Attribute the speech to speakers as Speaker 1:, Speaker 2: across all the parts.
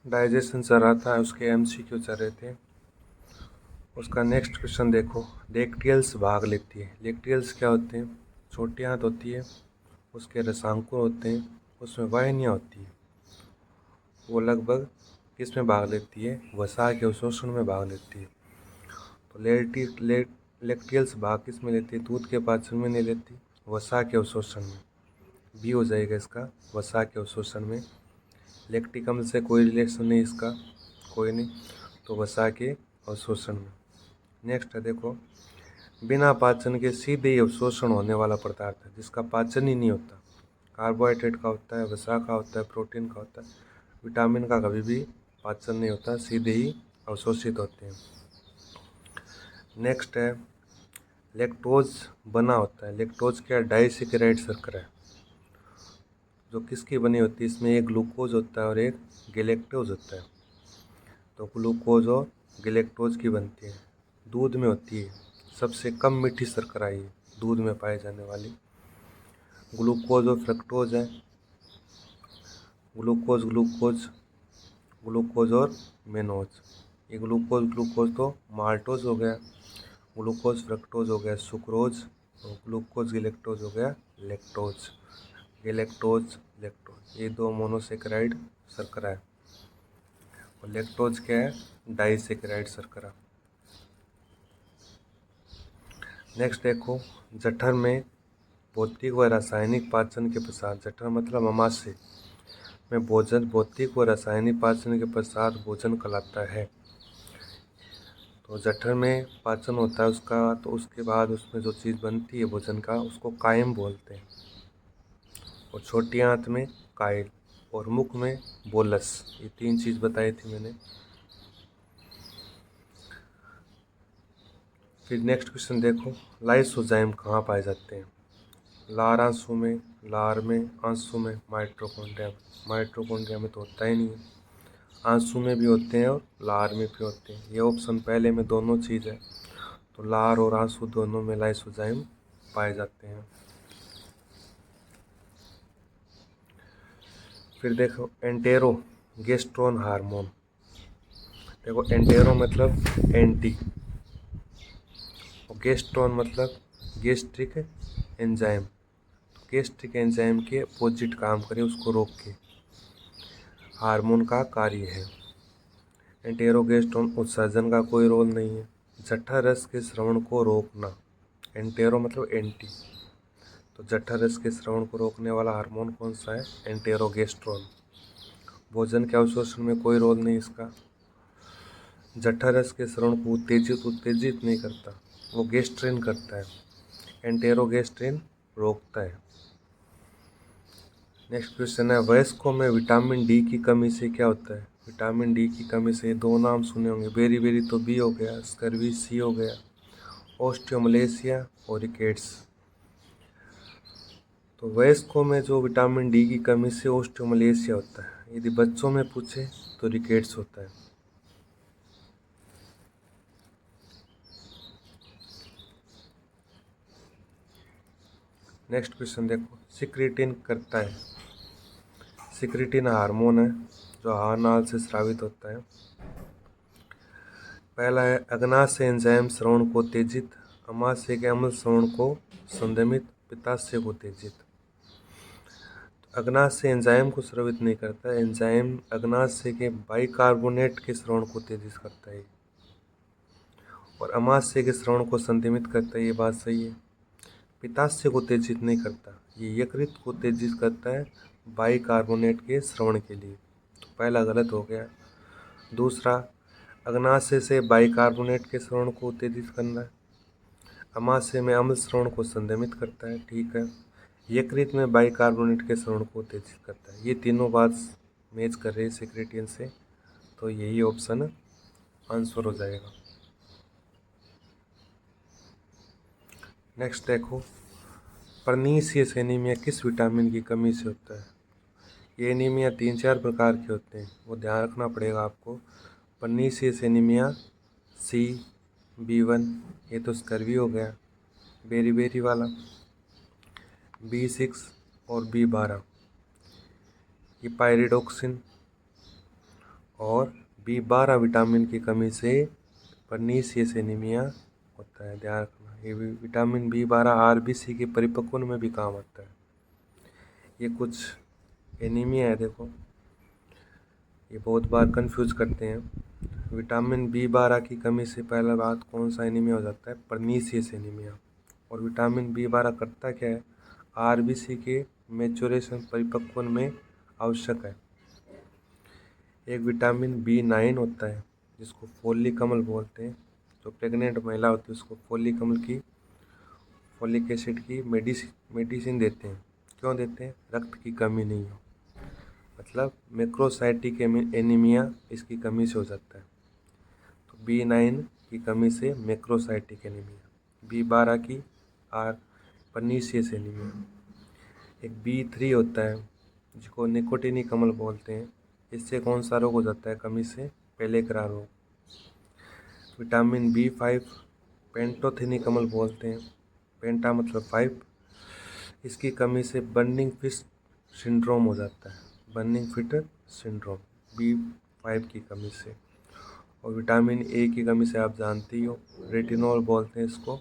Speaker 1: Digestion चल रहा था, उसके एमसीक्यू चल रहे थे। उसका नेक्स्ट क्वेश्चन देखो, लेक्टियल्स भाग लेती है। लेक्टियल्स क्या होते हैं? छोटी आंत होती है, उसके रसांकुर होते हैं, उसमें वाहिनियाँ होती है। वो लगभग किस में भाग लेती है? वसा के अवशोषण में भाग लेती है। तो लेक्टियल्स भाग किस में लेती है? दूध के पाचन में नहीं लेती, वसा के अवशोषण में। बी हो जाएगा इसका, वसा के अवशोषण में। लैक्टिक अम्ल से कोई रिलेशन नहीं इसका, कोई नहीं, तो वसा के अवशोषण में। नेक्स्ट है देखो, बिना पाचन के सीधे ही अवशोषण होने वाला पदार्थ है, जिसका पाचन ही नहीं होता। कार्बोहाइड्रेट का होता है, वसा का होता है, प्रोटीन का होता है। विटामिन का कभी भी पाचन नहीं होता, सीधे ही अवशोषित होते हैं। नेक्स्ट है, लैक्टोज बना होता है। लैक्टोज क्या? डाइसेकेराइड शर्करा है, जो किसकी बनी होती है? इसमें एक ग्लूकोज होता है और एक गैलेक्टोज होता है। तो ग्लूकोज और गैलेक्टोज की बनती है, दूध में होती है। सबसे कम मीठी शर्करा ये दूध में पाई जाने वाली। ग्लूकोज और फ्रक्टोज है। ग्लूकोज ग्लूकोज ग्लूकोज और मेनोज। ये ग्लूकोज ग्लूकोज तो माल्टोज हो गया, ग्लूकोज फ्रक्टोज हो गया सुक्रोज, और ग्लूकोज गैलेक्टोज हो गया लैक्टोज। गैलेक्टोज लैक्टोज ये दो मोनोसेकेराइड शर्करा है, और लैक्टोज क्या है? डाइसेकेराइड शर्करा। नेक्स्ट देखो, जठर में भौतिक व रासायनिक पाचन के पश्चात, जठर मतलब अमाशय में भोजन भौतिक व रासायनिक पाचन के पश्चात भोजन कहलाता है। तो जठर में पाचन होता है उसका, तो उसके बाद उसमें जो चीज़ बनती है भोजन का, उसको कायम बोलते हैं। और छोटी आंत में काइल, और मुख में बोलस। ये तीन चीज़ बताई थी मैंने। फिर नेक्स्ट क्वेश्चन देखो, लाइसोजाइम कहाँ पाए जाते हैं? लार आंसू में, लार में, आंसू में, माइटोकॉन्ड्रिया में। माइटोकॉन्ड्रिया में तो होता ही नहीं है, आंसू में भी होते हैं और लार में भी होते हैं। ये ऑप्शन पहले में दोनों चीज़ है, तो लार और आंसू दोनों में लाइसोजाइम पाए जाते हैं। फिर देखो, एंटेरो गेस्ट्रोन हार्मोन। देखो, एंटेरो मतलब एंटी, और गेस्ट्रोन मतलब गैस्ट्रिक एंजाइम। गैस्ट्रिक एंजाइम के अपोजिट काम करे, उसको रोक के हार्मोन का कार्य है। एंटेरोगेस्ट्रोन उत्सर्जन का कोई रोल नहीं है। जठर रस के श्रवण को रोकना, एंटेरो मतलब एंटी, तो जठर रस के श्रवण को रोकने वाला हार्मोन कौन सा है? एंटेरोगेस्ट्रोन। भोजन के अवशोषण में कोई रोल नहीं इसका। जठर रस के श्रवण को उत्तेजित नहीं करता, वो गेस्ट्रिन करता है। एंटेरोगेस्ट्रिन रोकता है। नेक्स्ट क्वेश्चन है, वयस्कों में विटामिन डी की कमी से क्या होता है? विटामिन डी की कमी से दो नाम सुने होंगे, बेरी बेरी तो बी हो गया, स्कर्वी सी हो गया, ओस्टियोमलेशिया और रिकेट्स। तो वयस्कों में जो विटामिन डी की कमी से ओस्टियोमलेशिया होता है, यदि बच्चों में पूछे तो रिकेट्स होता है। नेक्स्ट क्वेश्चन देखो, सिक्रीटिन करता है। सिक्रीटिन हार्मोन है जो आहार नाल से स्रावित होता है। पहला है, अग्नाशय एंजाइम श्रवण को उत्तेजित, अमाशय के अम्ल श्रवण को संदमित, पित्ताशय को उत्तेजित। अग्नाशय एंजाइम को स्रावित नहीं करता है, एंजाइम अग्नाशय के बाइकार्बोनेट के श्रवण को उत्तेजित करता है, और अमाशय के श्रवण को संदमित करता है। ये बात सही है। पित्ताशय को उत्तेजित नहीं करता, ये यकृत को उत्तेजित करता है बाइकार्बोनेट के श्रवण के लिए। तो पहला गलत हो गया। दूसरा, अग्नाशय से बाइकार्बोनेट के श्रवण को उत्तेजित करना है, अमाशय में अम्ल श्रवण को संदमित करता है, ठीक है। यकृत में बाइकार्बोनेट के श्रवण को उत्तेजित करता है। ये तीनों बात मैच कर रही है सिक्रेटियन से, तो यही ऑप्शन आंसर हो जाएगा। नेक्स्ट देखो, पर्नीशियस एनीमिया किस विटामिन की कमी से होता है? ये एनीमिया 3-4 प्रकार के होते हैं, वो ध्यान रखना पड़ेगा आपको। पर्नीशियस एनीमिया सी, B1, ये तो स्कर्वी हो गया, बेरी बेरी वाला, B6 और B12, ये पायरिडोक्सिन, और B12 विटामिन की कमी से पर्नीशियस एनीमिया होता है। ध्यान रखना, ये विटामिन B12 आरबीसी के परिपक्वन में भी काम आता है। ये कुछ एनीमिया है, देखो ये बहुत बार कंफ्यूज करते हैं। विटामिन B12 की कमी से पहला बात कौन सा एनीमिया हो जाता है? Pernicious anaemia. और विटामिन B12 करता क्या है? आरबीसी के मैच्योरेशन परिपक्वन में आवश्यक है। एक विटामिन B9 होता है जिसको फोलिक अम्ल बोलते हैं। जो प्रेग्नेंट महिला होती है उसको फोलिक अम्ल की, फोलिक एसिड की मेडिसिन देते हैं। क्यों देते हैं? रक्त की कमी नहीं हो, मतलब मैक्रोसाइटिक एनीमिया इसकी कमी से हो जाता है। तो B9 की कमी से मैक्रोसाइटिक एनीमिया, B12 की आर पर्नीशियस एनीमिया। एक B3 होता है जिसको निकोटिनिक अम्ल बोलते हैं। इससे कौन सा रोग हो जाता है कमी से? पेलेग्रा रोग। विटामिन B5 पेंटोथेनिक अम्ल बोलते हैं, पेंटा मतलब 5। इसकी कमी से बर्निंग फिश सिंड्रोम हो जाता है, बर्निंग फिट सिंड्रोम B5 की कमी से। और विटामिन ए की कमी से आप जानते ही हो, रेटिनॉल बोलते हैं इसको।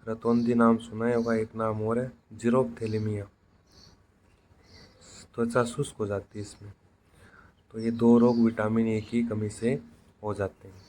Speaker 1: रतौंधी नाम सुना ही होगा, एक नाम और है जीरोप्थेलेमिया, त्वचा शुष्क हो जाती है इसमें। तो ये दो रोग विटामिन ए की कमी से हो जाते हैं।